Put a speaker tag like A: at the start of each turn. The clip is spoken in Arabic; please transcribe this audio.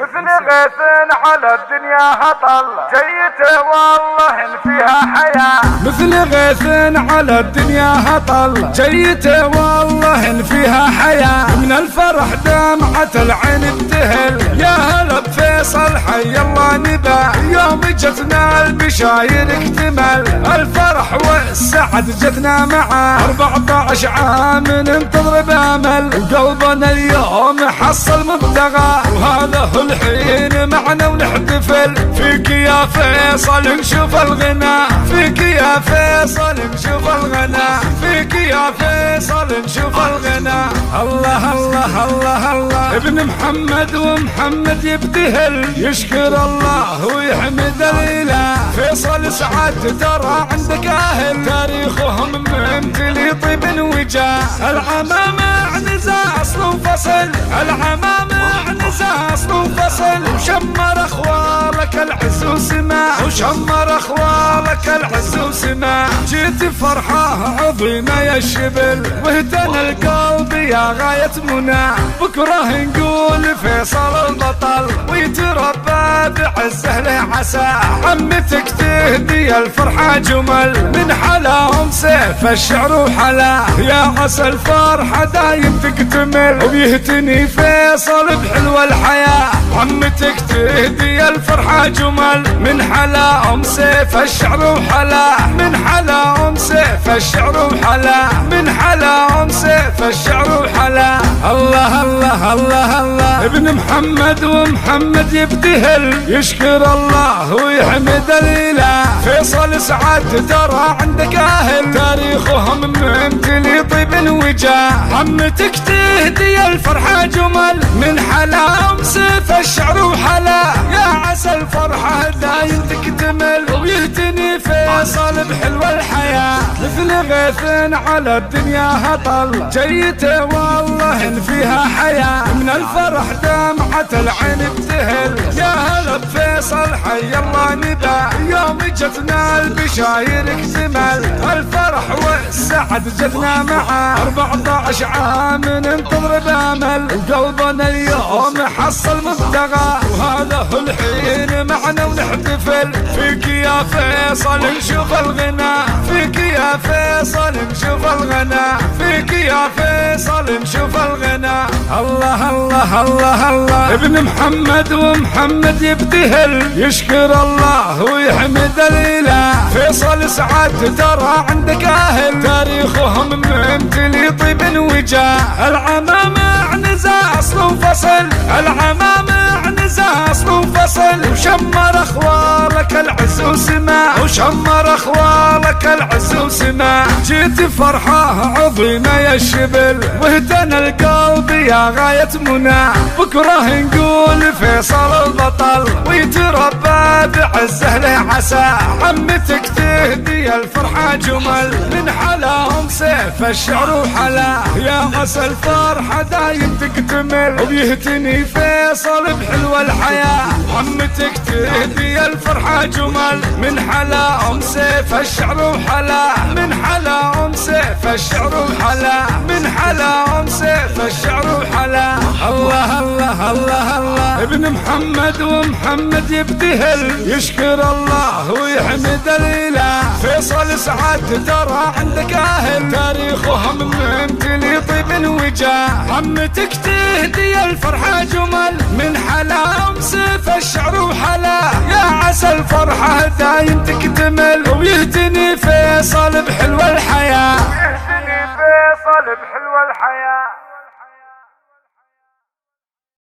A: مثل غيث على الدنيا هطل، جيته والله إن فيها حياة.
B: مثل غيث على الدنيا هطل، جيته والله إن فيها حياة. من الفرح دمعة العين ابتهل، يا هلا بفيصل حي الله نبا. يوم جتنا البشاير اكتمل، الفرح والسعد جتنا معه. 14 عام ننتظر بامل، وقلبنا اليوم حصل مبتغى. وهذا هو الحين معنا ونحتفل، فيك يا فيصل نشوف الغنى. فيك يا فيصل نشوف الغنى، فيك يا فيصل نشوف الغنى. الله الله الله الله، ابن محمد ومحمد يبتهل، يشكر الله ويحمد الاله. فيصل سعد ترى عندك اهل، تاريخهم ممتلي طيب وجاه. العمامة عنزة اصل وفصل، العمامة عنزة اصل وفصل. وشمر اخوالك العز وسماع، وشمر اخوالك العز وسماع. جيت فرحة عظيمة يا الشبل، واهتنى القلب يا غاية منى. بكره نقول فيصل البطل، ويتربى بعزه له عسى. عمتك تهدي الفرحة جمل، من حلاهم سيف الشعر وحلا. يا عسى الفرحة دايم تكتمل، وبيهتني فيصل بحلوى الحياة. عمتك تهدي الفرحة جمل، من حلاهم سيف الشعر وحلا. من حلاهم سيف الشعر وحلا، من حلاهم سيف الشعر وحلا. الله الله الله الله، ابن محمد ومحمد يبتهل، يشكر الله ويحمد الاله. فيصل سعد ترى عندك اهل، تاريخهم ممتلي طيب وجاه. عمتك تهدي الفرحة جمل، من حلاهم سيف الشعر وحلا. يا عسى الفرحة دايم تكتمل، ويهتني فيصل بحلوى الحياة. مثل غيث على الدنيا هطل، جيته والله إن فيها حياة. من الفرح دمعة العين ابتهل، يا هلا بفيصل حي الله نبا. يوم جتنا البشاير اكتمل، الفرح والسعد جتنا معه. 14 عام ننتظر بامل، وقلبنا اليوم حصل مبتغى. وهذا هو الحين معنا ونحتفل، فيك يا فيصل نشوف الغنى. فيك يا فيصل نشوف الغنى، فيك يا فيصل نشوف الغنى. الله الله الله الله، ابن محمد ومحمد يبتهل، يشكر الله ويحمد الاله. فيصل سعد ترى عندك اهل، تاريخهم ممتلي طيب وجاه. العمامة عنزة اصل وفصل، العمامة عنزة اصل وفصل. وشمر اخوالك العز وسماع، وشمر اخوالك العز وسماع. جيت فرحة عظيمة يا الشبل، واهتنى القلب يا غاية منى. بكره نقول فيصل البطل، ويتربى بعزه له عسى. عمتك تهدي الفرحة جمل، من حلاهم سيف الشعر وحلا. يا عسى الفرحة دايم تكتمل، وبيهتني فيصل بحلوى الحياة. عمتك تهدي الفرحة جمل، من حلاهم سيف الشعر وحلا. من حلاهم سيف الشعر وحلا، من حلاهم سيف الشعر وحلا. الله الله الله الله، ابن محمد ومحمد يبتهل، يشكر الله ويحمد الاله. فيصل سعد ترى عندك اهل، تاريخهم ممتلي طيب وجاه. عمتك تهدي الفرحة جمل، من حلاهم سيف الشعر وحلا. يا عسى الفرحة دايم تكتمل، ويهتني فيصل بحلوى الحياة.
A: يهتني فيصل بحلوى الحياة.